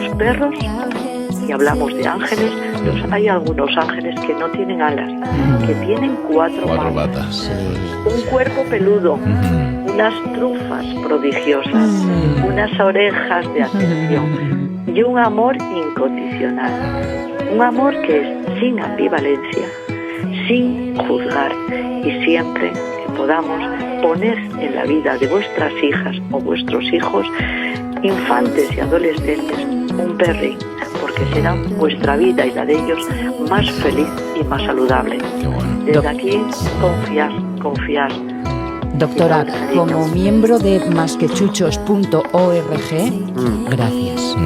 los perros, y hablamos de ángeles, hay algunos ángeles que no tienen alas, que tienen cuatro patas, un cuerpo peludo, unas trufas prodigiosas, unas orejas de atención y un amor incondicional. Un amor que es sin ambivalencia, sin juzgar, y siempre que podamos poner en la vida de vuestras hijas o vuestros hijos, infantes y adolescentes, un perrín, porque será vuestra vida y la de ellos más feliz y más saludable. Desde aquí, confiar. Doctora, como miembro de masquechuchos.org, gracias.